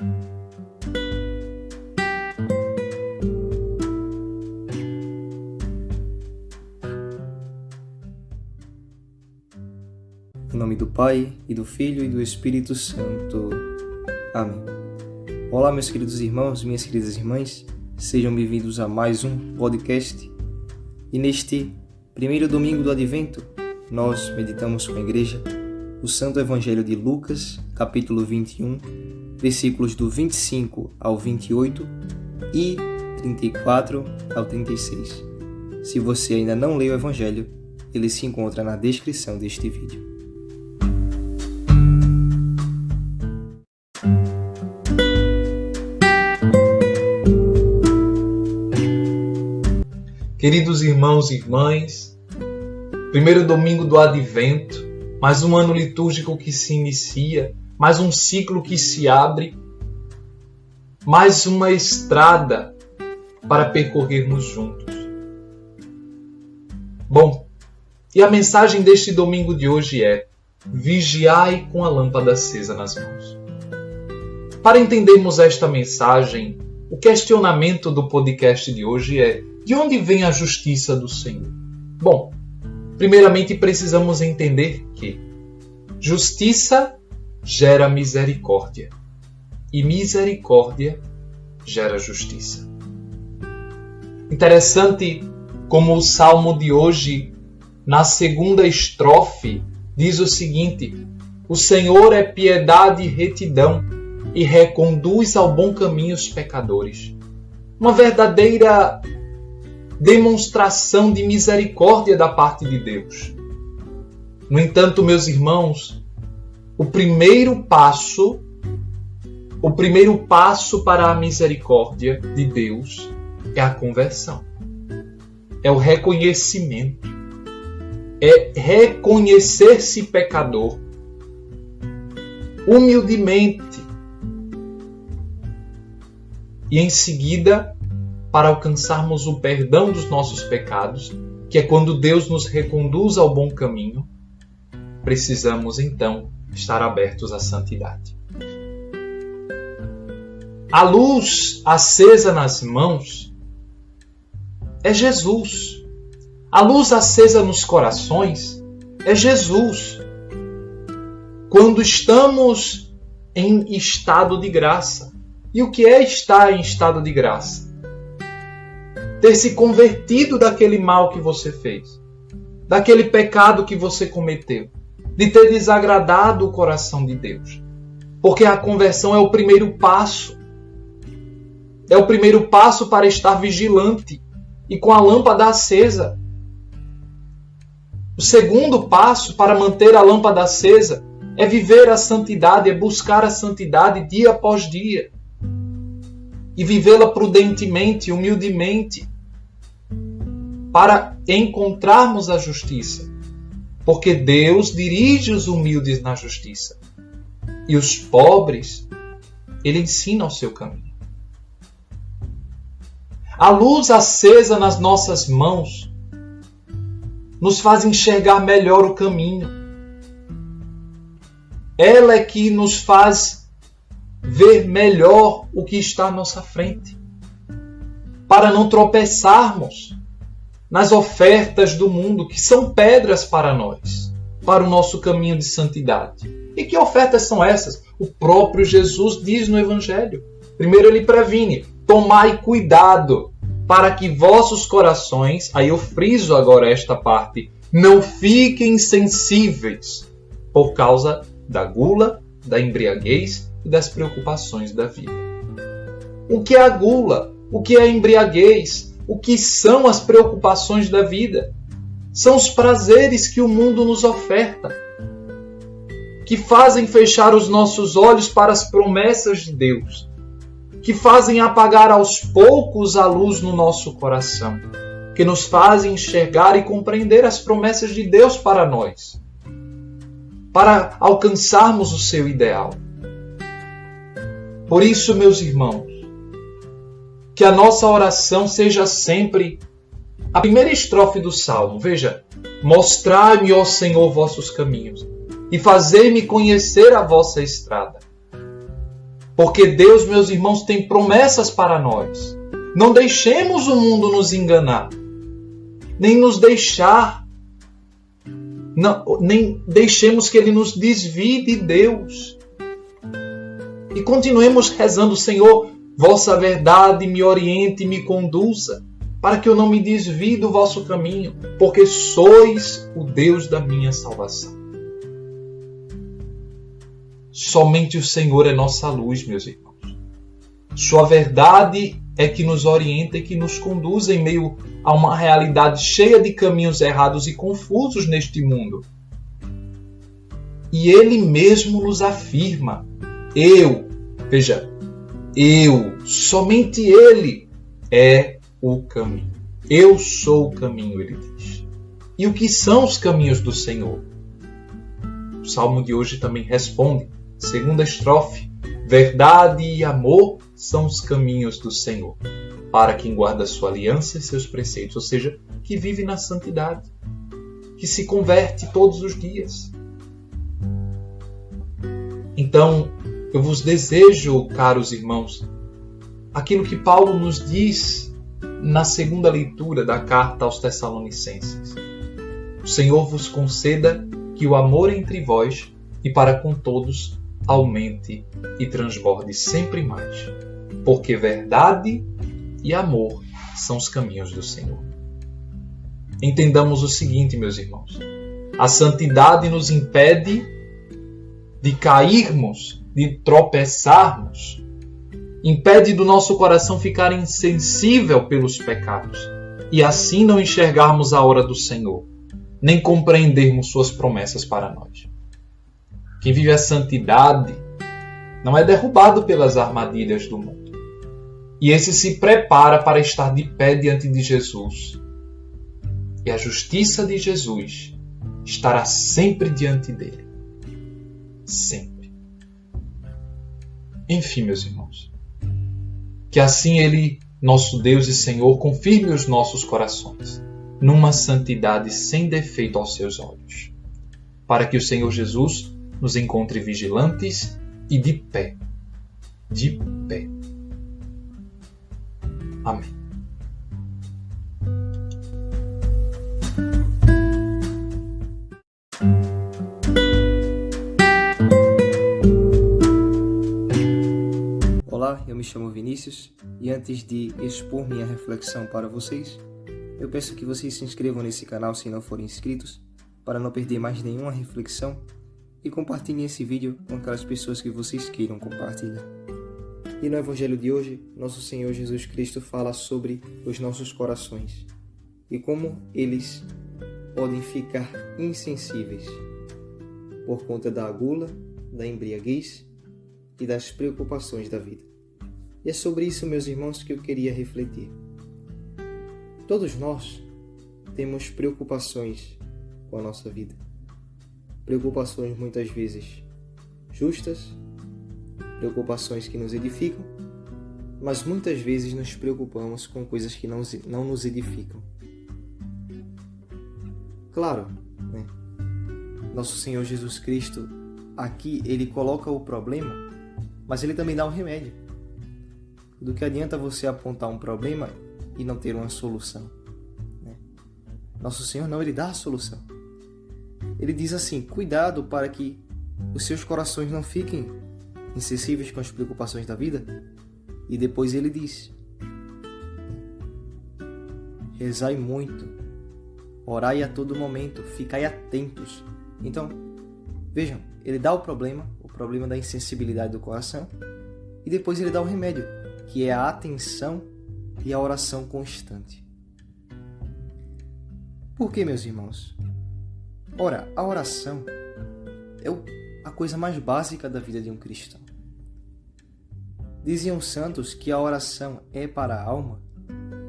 Em nome do Pai, e do Filho, e do Espírito Santo. Amém. Olá, meus queridos irmãos, minhas queridas irmãs, sejam bem-vindos a mais um podcast. E neste primeiro domingo do Advento, nós meditamos com a Igreja o Santo Evangelho de Lucas, capítulo 21, versículos do 25 ao 28 e 34 ao 36. Se você ainda não leu o Evangelho, ele se encontra na descrição deste vídeo. Queridos irmãos e irmãs, primeiro domingo do Advento, mais um ano litúrgico que se inicia, mais um ciclo que se abre, mais uma estrada para percorrermos juntos. Bom, e a mensagem deste domingo de hoje é: vigiai com a lâmpada acesa nas mãos. Para entendermos esta mensagem, o questionamento do podcast de hoje é: de onde vem a justiça do Senhor? Bom, primeiramente precisamos entender que justiça gera misericórdia e misericórdia gera justiça. Interessante como o salmo de hoje, na segunda estrofe, diz o seguinte: o Senhor é piedade e retidão e reconduz ao bom caminho os pecadores. Uma verdadeira demonstração de misericórdia da parte de Deus. No entanto, meus irmãos, o primeiro passo para a misericórdia de Deus é a conversão. É o reconhecimento. É reconhecer-se pecador humildemente e em seguida, para alcançarmos o perdão dos nossos pecados, que é quando Deus nos reconduz ao bom caminho, precisamos então estar abertos à santidade. A luz acesa nas mãos é Jesus. A luz acesa nos corações é Jesus. Quando estamos em estado de graça. E o que é estar em estado de graça? Ter se convertido daquele mal que você fez, daquele pecado que você cometeu, de ter desagradado o coração de Deus. Porque a conversão é o primeiro passo. É o primeiro passo para estar vigilante e com a lâmpada acesa. O segundo passo para manter a lâmpada acesa é viver a santidade, é buscar a santidade dia após dia. E vivê-la prudentemente, humildemente, para encontrarmos a justiça. Porque Deus dirige os humildes na justiça. E os pobres, Ele ensina o seu caminho. A luz acesa nas nossas mãos nos faz enxergar melhor o caminho. Ela é que nos faz ver melhor o que está à nossa frente, para não tropeçarmos nas ofertas do mundo, que são pedras para nós, para o nosso caminho de santidade. E que ofertas são essas? O próprio Jesus diz no Evangelho. Primeiro ele previne: tomai cuidado para que vossos corações, aí eu friso agora esta parte, não fiquem insensíveis por causa da gula, da embriaguez e das preocupações da vida. O que é a gula? O que é a embriaguez? O que são as preocupações da vida? São os prazeres que o mundo nos oferta, que fazem fechar os nossos olhos para as promessas de Deus, que fazem apagar aos poucos a luz no nosso coração, que nos fazem enxergar e compreender as promessas de Deus para nós, para alcançarmos o seu ideal. Por isso, meus irmãos, que a nossa oração seja sempre a primeira estrofe do Salmo. Veja: mostrai-me, ó Senhor, vossos caminhos e fazei-me conhecer a vossa estrada. Porque Deus, meus irmãos, tem promessas para nós. Não deixemos o mundo nos enganar, nem nos deixar, nem deixemos que ele nos desvie de Deus. E continuemos rezando: Senhor, vossa verdade me oriente e me conduza, para que eu não me desvie do vosso caminho, porque sois o Deus da minha salvação. Somente o Senhor é nossa luz, meus irmãos. Sua verdade é que nos orienta e que nos conduz em meio a uma realidade cheia de caminhos errados e confusos neste mundo. E Ele mesmo nos afirma: somente Ele é o caminho. Eu sou o caminho, Ele diz. E o que são os caminhos do Senhor? O Salmo de hoje também responde, segunda estrofe: verdade e amor são os caminhos do Senhor, para quem guarda sua aliança e seus preceitos, ou seja, que vive na santidade, que se converte todos os dias. Então, eu vos desejo, caros irmãos, aquilo que Paulo nos diz na segunda leitura da carta aos Tessalonicenses. O Senhor vos conceda que o amor entre vós e para com todos aumente e transborde sempre mais, porque verdade e amor são os caminhos do Senhor. Entendamos o seguinte, meus irmãos: a santidade nos impede de cairmos, de tropeçarmos, impede do nosso coração ficar insensível pelos pecados e assim não enxergarmos a hora do Senhor, nem compreendermos suas promessas para nós. Quem vive a santidade não é derrubado pelas armadilhas do mundo. E esse se prepara para estar de pé diante de Jesus. E a justiça de Jesus estará sempre diante dele. Sempre. Enfim, meus irmãos, que assim Ele, nosso Deus e Senhor, confirme os nossos corações numa santidade sem defeito aos seus olhos, para que o Senhor Jesus nos encontre vigilantes e de pé. De pé. Amém. Olá, eu me chamo Vinícius e antes de expor minha reflexão para vocês, eu peço que vocês se inscrevam nesse canal se não forem inscritos, para não perder mais nenhuma reflexão, e compartilhem esse vídeo com aquelas pessoas que vocês queiram compartilhar. E no Evangelho de hoje, nosso Senhor Jesus Cristo fala sobre os nossos corações e como eles podem ficar insensíveis por conta da gula, da embriaguez e das preocupações da vida. E é sobre isso, meus irmãos, que eu queria refletir. Todos nós temos preocupações com a nossa vida. Preocupações muitas vezes justas, preocupações que nos edificam, mas muitas vezes nos preocupamos com coisas que não nos edificam. Claro, né? Nosso Senhor Jesus Cristo, aqui, Ele coloca o problema, mas Ele também dá um remédio. Do que adianta você apontar um problema e não ter uma solução, né? Nosso Senhor não, Ele dá a solução. Ele diz assim: cuidado para que os seus corações não fiquem insensíveis com as preocupações da vida. E depois ele diz: rezai muito, orai a todo momento, ficai atentos. Então, vejam, ele dá o problema da insensibilidade do coração, e depois ele dá o remédio, que é a atenção e a oração constante. Por que, meus irmãos? Ora, a oração é a coisa mais básica da vida de um cristão. Diziam os santos que a oração é para a alma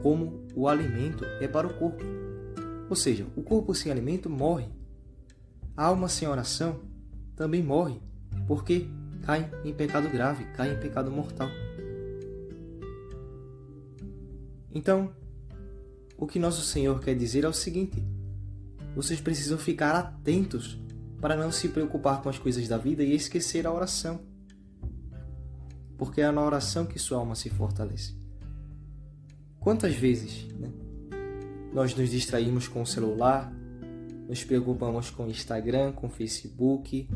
como o alimento é para o corpo. Ou seja, o corpo sem alimento morre. A alma sem oração também morre, porque cai em pecado grave, cai em pecado mortal. Então, o que nosso Senhor quer dizer é o seguinte: vocês precisam ficar atentos para não se preocupar com as coisas da vida e esquecer a oração. porque é na oração que sua alma se fortalece. Quantas vezes, nós nos distraímos com o celular, nos preocupamos com o Instagram, com o Facebook,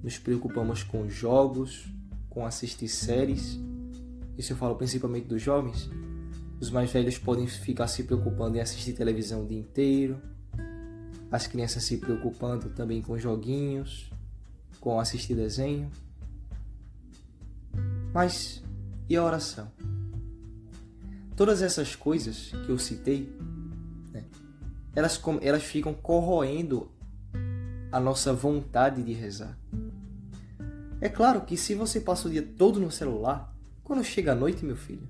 nos preocupamos com jogos, com assistir séries. Isso eu falo principalmente dos jovens. Os mais velhos podem ficar se preocupando em assistir televisão o dia inteiro. As crianças se preocupando também com joguinhos, com assistir desenho. Mas e a oração? Todas essas coisas que eu citei, elas ficam corroendo a nossa vontade de rezar. É claro que se você passa o dia todo no celular, quando chega a noite, meu filho,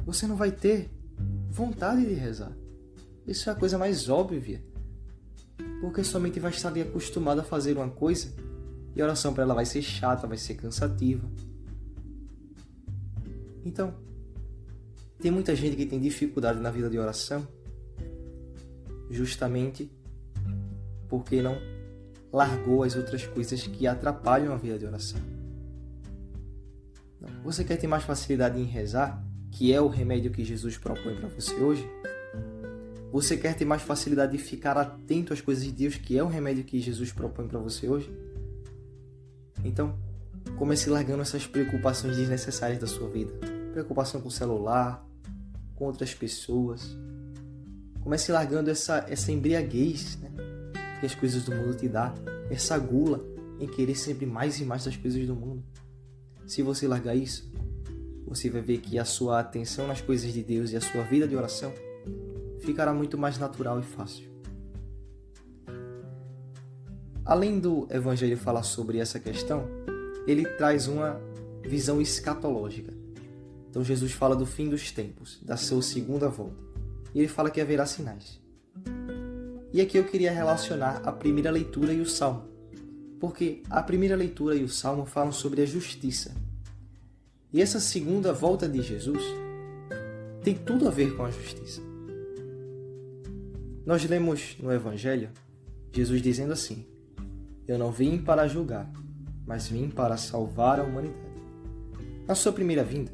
você não vai ter vontade de rezar. Isso é a coisa mais óbvia. Porque sua mente vai estar ali acostumada a fazer uma coisa e a oração para ela vai ser chata, vai ser cansativa. Então, tem muita gente que tem dificuldade na vida de oração justamente porque não largou as outras coisas que atrapalham a vida de oração. Você quer ter mais facilidade em rezar, que é o remédio que Jesus propõe para você hoje? Você quer ter mais facilidade de ficar atento às coisas de Deus, que é o remédio que Jesus propõe para você hoje? Então, comece largando essas preocupações desnecessárias da sua vida. Preocupação com o celular, com outras pessoas. Comece largando essa embriaguez, que as coisas do mundo te dão. Essa gula em querer sempre mais e mais das coisas do mundo. Se você largar isso, você vai ver que a sua atenção nas coisas de Deus e a sua vida de oração ficará muito mais natural e fácil. Além do Evangelho falar sobre essa questão, ele traz uma visão escatológica. Então Jesus fala do fim dos tempos, da sua segunda volta. E ele fala que haverá sinais. E aqui eu queria relacionar a primeira leitura e o Salmo. Porque a primeira leitura e o Salmo falam sobre a justiça. E essa segunda volta de Jesus tem tudo a ver com a justiça. Nós lemos no Evangelho Jesus dizendo assim: eu não vim para julgar, mas vim para salvar a humanidade. Na sua primeira vinda,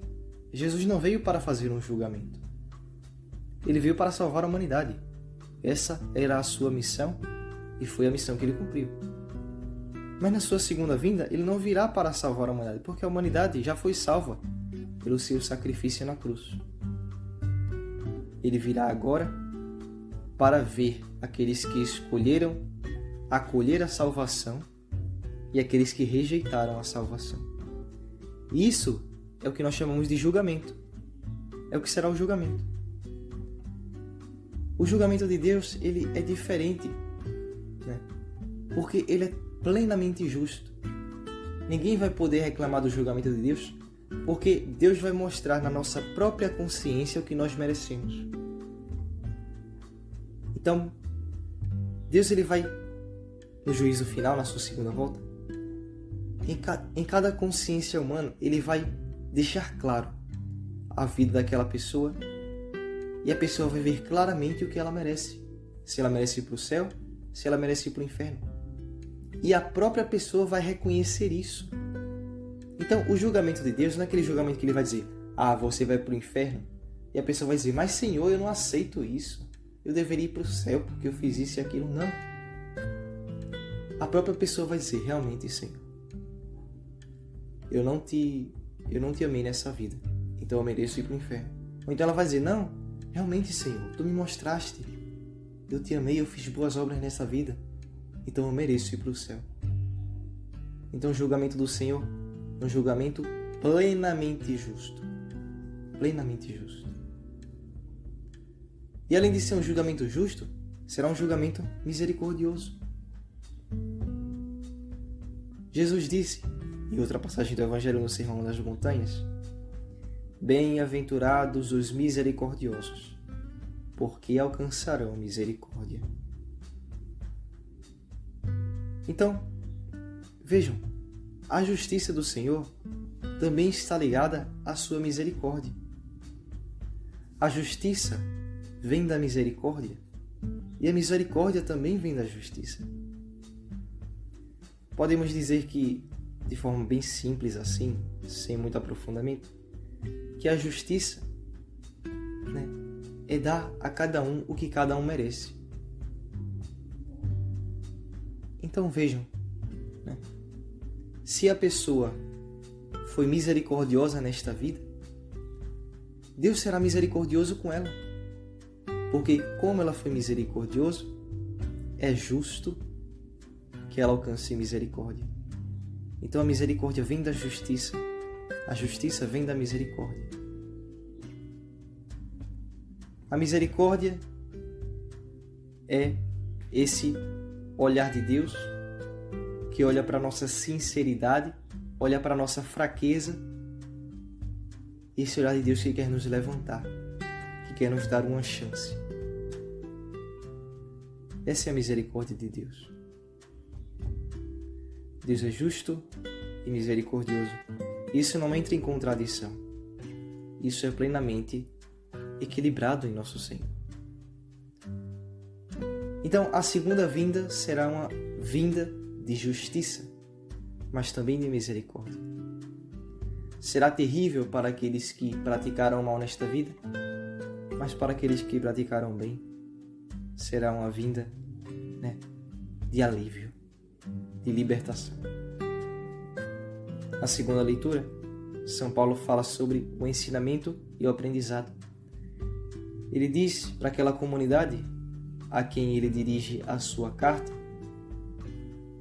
Jesus não veio para fazer um julgamento. Ele veio para salvar a humanidade. Essa era a sua missão e foi a missão que ele cumpriu. Mas na sua segunda vinda, ele não virá para salvar a humanidade, porque a humanidade já foi salva pelo seu sacrifício na cruz. Ele virá agora para ver aqueles que escolheram acolher a salvação e aqueles que rejeitaram a salvação. Isso é o que nós chamamos de julgamento. É o que será o julgamento. O julgamento de Deus, ele é diferente, porque ele é plenamente justo. Ninguém vai poder reclamar do julgamento de Deus, porque Deus vai mostrar na nossa própria consciência o que nós merecemos. Então, Deus ele vai, no juízo final, na sua segunda volta, em cada consciência humana, ele vai deixar claro a vida daquela pessoa e a pessoa vai ver claramente o que ela merece. Se ela merece ir para o céu, se ela merece ir para o inferno. E a própria pessoa vai reconhecer isso. Então, o julgamento de Deus não é aquele julgamento que ele vai dizer: você vai para o inferno. E a pessoa vai dizer: mas Senhor, eu não aceito isso. Eu deveria ir para o céu porque eu fiz isso e aquilo. Não. A própria pessoa vai dizer: realmente, Senhor, eu não te amei nessa vida, então eu mereço ir para o inferno. Ou então ela vai dizer: não, realmente, Senhor, tu me mostraste, eu te amei, eu fiz boas obras nessa vida, então eu mereço ir para o céu. Então o julgamento do Senhor é um julgamento plenamente justo. Plenamente justo. E além de ser um julgamento justo, será um julgamento misericordioso. Jesus disse, em outra passagem do Evangelho no Sermão das Montanhas: bem-aventurados os misericordiosos, porque alcançarão misericórdia. Então, vejam, a justiça do Senhor também está ligada à sua misericórdia. A justiça vem da misericórdia e a misericórdia também vem da justiça. Podemos dizer que de forma bem simples assim, sem muito aprofundamento, que a justiça, né, é dar a cada um o que cada um merece. Então vejam, né, se a pessoa foi misericordiosa nesta vida, Deus será misericordioso com ela. Porque como ela foi misericordiosa, é justo que ela alcance misericórdia. Então a misericórdia vem da justiça, a justiça vem da misericórdia. A misericórdia é esse olhar de Deus que olha para a nossa sinceridade, olha para a nossa fraqueza, esse olhar de Deus que quer nos levantar, que quer nos dar uma chance. Essa é a misericórdia de Deus. Deus é justo e misericordioso. Isso não entra em contradição. Isso é plenamente equilibrado em nosso Senhor. Então, a segunda vinda será uma vinda de justiça, mas também de misericórdia. Será terrível para aqueles que praticaram mal nesta vida, mas para aqueles que praticaram bem, será uma vinda, né, de alívio, de libertação. Na segunda leitura, São Paulo fala sobre o ensinamento e o aprendizado. Ele diz para aquela comunidade a quem ele dirige a sua carta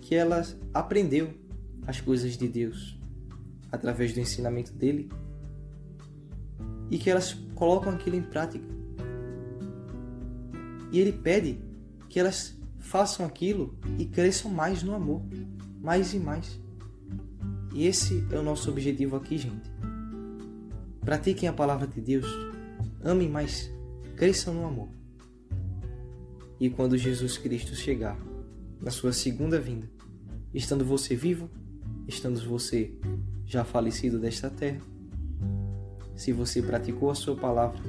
que ela aprendeu as coisas de Deus através do ensinamento dele e que elas colocam aquilo em prática. E ele pede que elas façam aquilo e cresçam mais no amor, mais e mais. E esse é o nosso objetivo aqui, gente. Pratiquem a palavra de Deus, amem mais, cresçam no amor. E quando Jesus Cristo chegar, na sua segunda vinda, estando você vivo, estando você já falecido desta terra, se você praticou a sua palavra,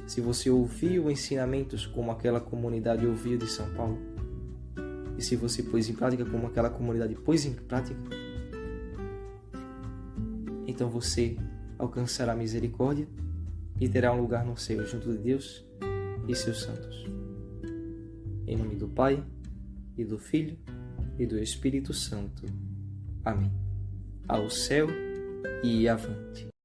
se você ouviu ensinamentos como aquela comunidade ouviu de São Paulo, e se você pôs em prática como aquela comunidade pôs em prática, então você alcançará misericórdia e terá um lugar no céu junto de Deus e seus santos. Em nome do Pai, e do Filho, e do Espírito Santo. Amém. Ao céu e avante.